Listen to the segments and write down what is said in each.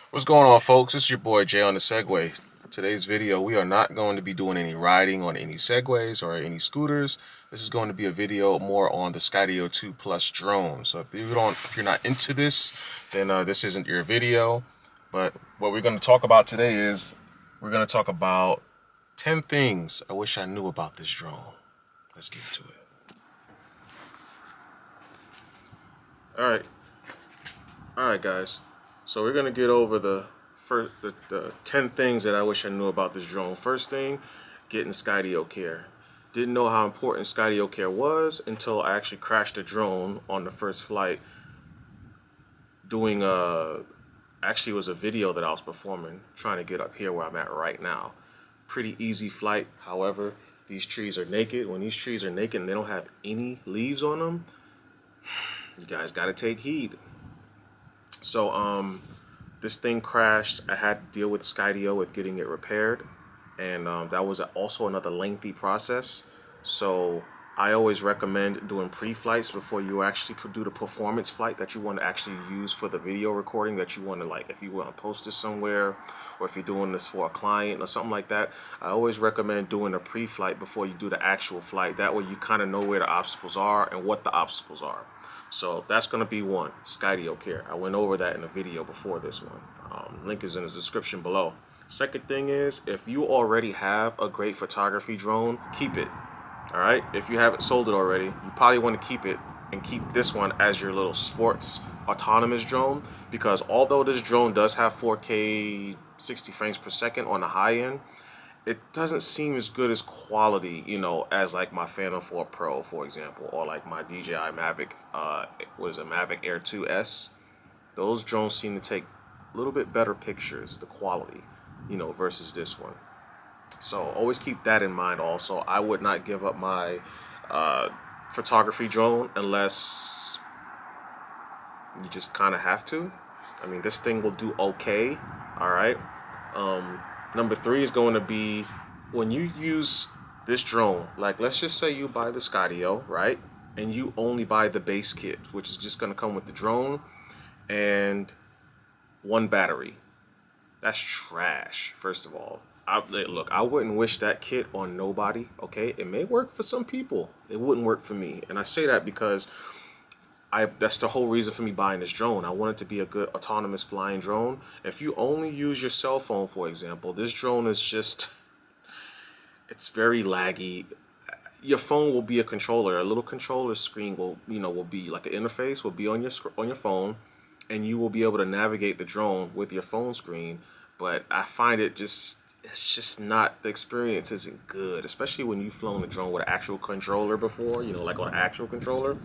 What's going on, folks? It's your boy Jay on the Segway. Today's video, we are not going to be doing any riding on any Segways or any scooters. This is going to be a video more on the Skydio 2 Plus drone. So if you're not into this, then this isn't your video. But what we're going to talk about today is we're going to talk about 10 things I wish I knew about this drone. Let's get to it. All right, guys. So we're gonna get over the 10 things that I wish I knew about this drone. First thing, getting Skydio Care. Didn't know how important Skydio Care was until I actually crashed a drone on the first flight. Doing actually it was a video that I was performing, trying to get up here where I'm at right now. Pretty easy flight. However, these trees are naked. When these trees are naked and they don't have any leaves on them, you guys gotta take heed. So this thing crashed. I had to deal with Skydio with getting it repaired, and that was also another lengthy process. So I always recommend doing pre-flights before you actually do the performance flight that you want to actually use for the video recording that you want to, like, if you want to post this somewhere, or if you're doing this for a client or something like that. I always recommend doing a pre-flight before you do the actual flight. That way you kind of know where the obstacles are and what the obstacles are. So that's going to be one, Skydio Care. I went over that in a video before this one. Link is in the description below. Second thing is, if you already have a great photography drone, keep it. All right? If you haven't sold it already, you probably want to keep it and keep this one as your little sports autonomous drone, because although this drone does have 4K 60 frames per second on the high end, it doesn't seem as good as quality, you know, as like my Phantom 4 Pro, for example, or like my DJI Mavic, Mavic Air 2S. Those drones seem to take a little bit better pictures, the quality, you know, versus this one. So always keep that in mind also. I would not give up my photography drone unless you just kind of have to. I mean, this thing will do okay, all right? Number three is going to be, when you use this drone, like let's just say you buy the Skydio, right? And you only buy the base kit, which is just going to come with the drone and one battery. That's trash, first of all. Look, I wouldn't wish that kit on nobody, okay? It may work for some people. It wouldn't work for me. And I say that because that's the whole reason for me buying this drone. I want it to be a good autonomous flying drone. If you only use your cell phone, for example, this drone is just, it's very laggy. Your phone will be a controller. A little controller screen will be like an interface, will be on your phone, and you will be able to navigate the drone with your phone screen. But I find it's just not, the experience isn't good, especially when you've flown a drone with an actual controller before, you know, like on an actual controller.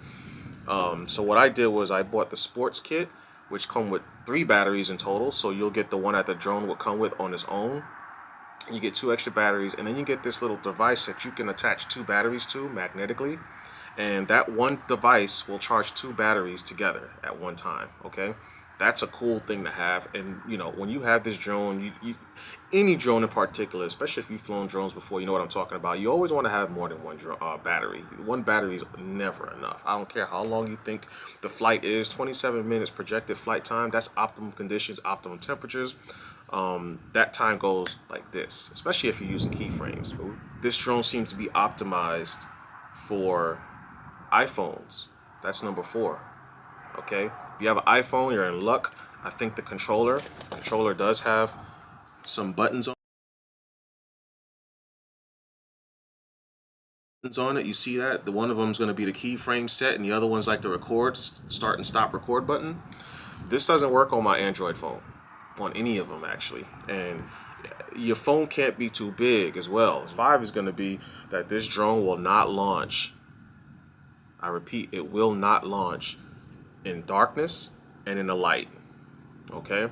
So what I did was I bought the sports kit, which come with 3 batteries in total. So you'll get the one that the drone would come with on its own. You get 2 extra batteries, and then you get this little device that you can attach 2 batteries to magnetically. And that one device will charge 2 batteries together at one time, okay? That's a cool thing to have. And you know, when you have this drone, any drone in particular, especially if you've flown drones before, you know what I'm talking about. You always want to have more than one battery. One battery is never enough. I don't care how long you think the flight is. 27 minutes projected flight time. That's optimum conditions, optimum temperatures. That time goes like this, especially if you're using keyframes. This drone seems to be optimized for iPhones. That's number 4. Okay, if you have an iPhone, you're in luck. I think the controller does have some buttons on it. You see that? The one of them is going to be the keyframe set, and the other one's like the start and stop record button. This doesn't work on my Android phone, on any of them actually. And your phone can't be too big as well. 5 is going to be that this drone will not launch. I repeat, it will not launch in darkness and in the light. Okay,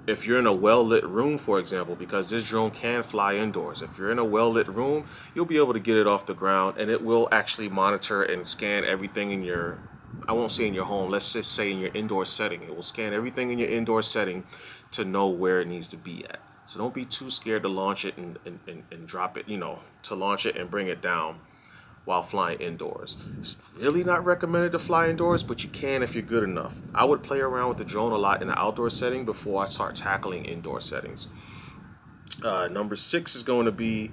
if you're in a well-lit room, for example, because this drone can fly indoors, if you're in a well-lit room, you'll be able to get it off the ground, and it will actually monitor and scan everything in your, I won't say in your home, let's just say in your indoor setting. It will scan everything in your indoor setting to know where it needs to be at. So don't be too scared to launch it and drop it, you know, to launch it and bring it down. while flying indoors. It's really not recommended to fly indoors, but you can if you're good enough. I would play around with the drone a lot in the outdoor setting before I start tackling indoor settings. Number 6 is going to be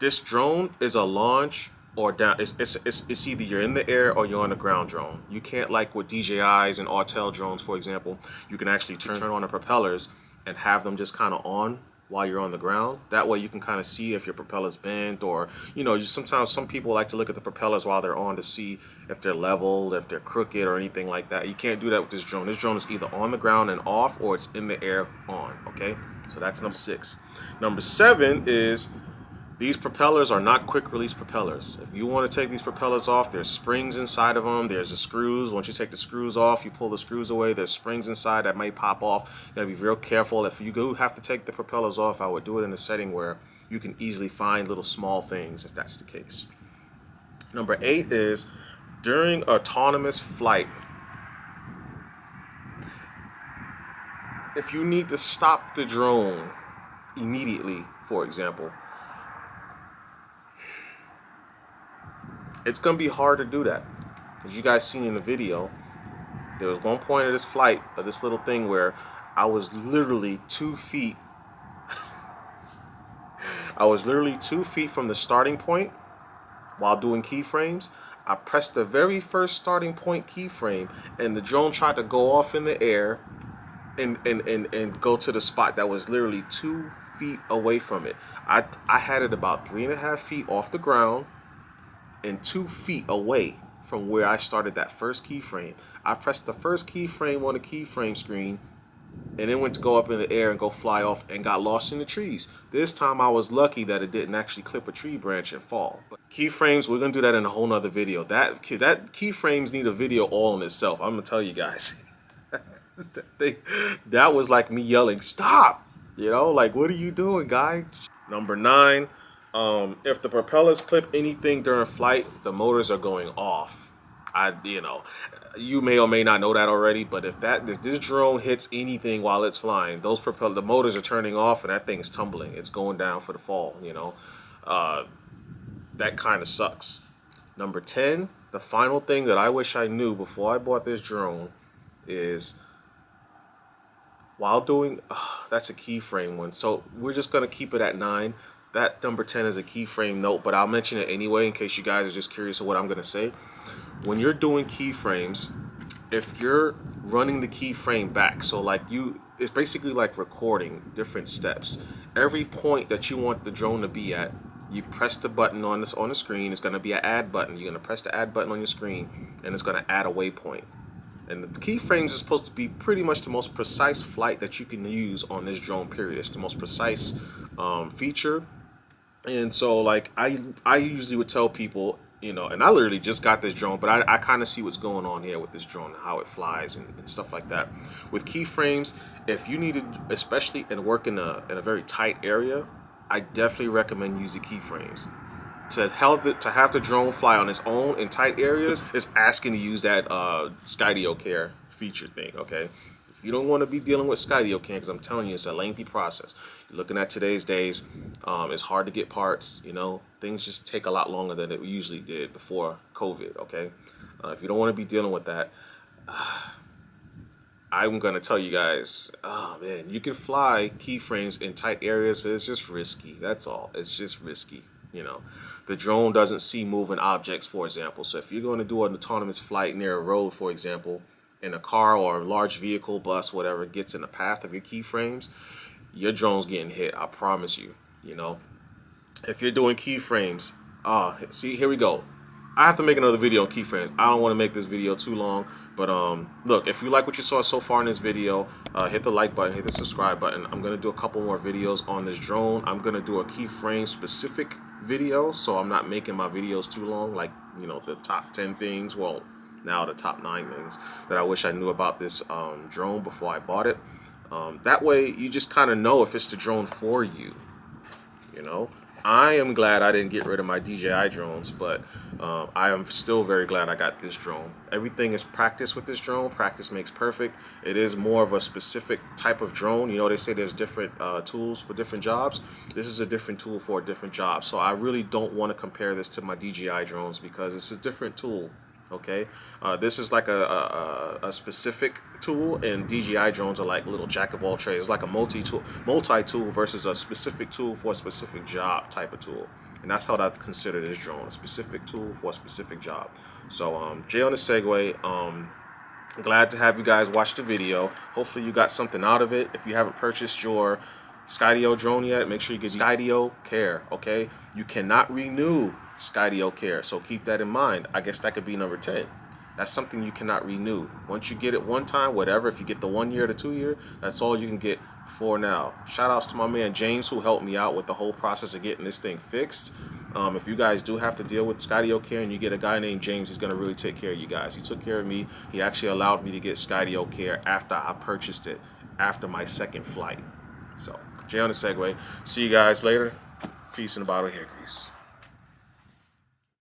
this drone is a launch or down. It's either you're in the air or you're on the ground drone. You can't, like with DJIs and Autel drones, for example, you can actually turn on the propellers and have them just kind of on while you're on the ground. That way you can kind of see if your propeller's bent, or sometimes some people like to look at the propellers while they're on to see if they're leveled, if they're crooked or anything like that. You can't do that with this drone. This drone is either on the ground and off, or it's in the air on. Okay, so that's number 6. Number 7 is these propellers are not quick release propellers. If you want to take these propellers off, there's springs inside of them. There's the screws. Once you take the screws off, you pull the screws away. There's springs inside that may pop off. You gotta be real careful. If you do have to take the propellers off, I would do it in a setting where you can easily find little small things if that's the case. Number 8 is during autonomous flight, if you need to stop the drone immediately, for example, it's going to be hard to do that. As you guys seen in the video, there was one point of this flight, of this little thing, where I was literally 2 feet. I was literally 2 feet from the starting point while doing keyframes. I pressed the very first starting point keyframe, and the drone tried to go off in the air and go to the spot that was literally 2 feet away from it. I had it about 3.5 feet off the ground and 2 feet away from where I started that first keyframe. I pressed the first keyframe on the keyframe screen and then went to go up in the air and go fly off and got lost in the trees. This time I was lucky that it didn't actually clip a tree branch and fall. But keyframes, we're gonna do that in a whole nother video. That keyframes need a video all in itself. I'm gonna tell you guys. That was like me yelling, "Stop!" Like, what are you doing, guy? Number 9. If the propellers clip anything during flight, the motors are going off. You may or may not know that already, but if this drone hits anything while it's flying, the motors are turning off and that thing is tumbling. It's going down for the fall. That kind of sucks. Number 10, the final thing that I wish I knew before I bought this drone is, while doing, that's a keyframe one. So we're just gonna keep it at 9. That number 10 is a keyframe note, but I'll mention it anyway in case you guys are just curious of what I'm gonna say. When you're doing keyframes, if you're running the keyframe back, so it's basically like recording different steps. Every point that you want the drone to be at, you press the button on the screen. It's gonna be an add button. You're gonna press the add button on your screen, and it's gonna add a waypoint. And the keyframes is supposed to be pretty much the most precise flight that you can use on this drone, period. It's the most precise feature. And so, like, I usually would tell people, and I literally just got this drone, but I kind of see what's going on here with this drone and how it flies and stuff like that. With keyframes, if you need to, especially and work in a very tight area, I definitely recommend using keyframes. To have the drone fly on its own in tight areas is asking to use that Skydio Care feature thing, okay? You don't want to be dealing with Skydio Care, because I'm telling you, it's a lengthy process. You're looking at today's days, it's hard to get parts. Things just take a lot longer than it usually did before COVID. Okay, if you don't want to be dealing with that, I'm gonna tell you guys, oh man, you can fly keyframes in tight areas, but it's just risky. That's all. It's just risky. The drone doesn't see moving objects, for example. So if you're going to do an autonomous flight near a road, for example, and a car or a large vehicle, bus, whatever, gets in the path of your keyframes, your drone's getting hit. I promise you. If you're doing keyframes, see, here we go. I have to make another video on keyframes. I don't want to make this video too long, but look, if you like what you saw so far in this video, hit the like button, hit the subscribe button. I'm gonna do a couple more videos on this drone. I'm gonna do a keyframe specific video, so I'm not making my videos too long, like the top 10 things. Well, now the top 9 things that I wish I knew about this drone before I bought it. That way you just kind of know if it's the drone for you. I am glad I didn't get rid of my DJI drones, but I am still very glad I got this drone. Everything is practice with this drone. Practice makes perfect. It is more of a specific type of drone. You know, they say there's different tools for different jobs. This is a different tool for a different job. So I really don't want to compare this to my DJI drones because it's a different tool. Okay, this is like a specific tool, and DJI drones are like little jack of all trades. It's like a multi-tool versus a specific tool for a specific job type of tool, and that's how I consider this drone, a specific tool for a specific job. So Jay on the Segway. Glad to have you guys watch the video. Hopefully you got something out of it. If you haven't purchased your Skydio drone yet, make sure you get Skydio Care. Okay, you cannot renew Skydio Care, so keep that in mind. I guess that could be number 10. That's something you cannot renew. Once you get it one time, whatever, if you get the 1 year to 2 year, that's all you can get for now. Shout outs to my man James, who helped me out with the whole process of getting this thing fixed. If you guys do have to deal with Skydio Care and you get a guy named James, he's going to really take care of you guys. He took care of me. He actually allowed me to get Skydio Care after I purchased it, after my second flight. So Jay on the Segway. See you guys later. Peace and a bottle of hair grease.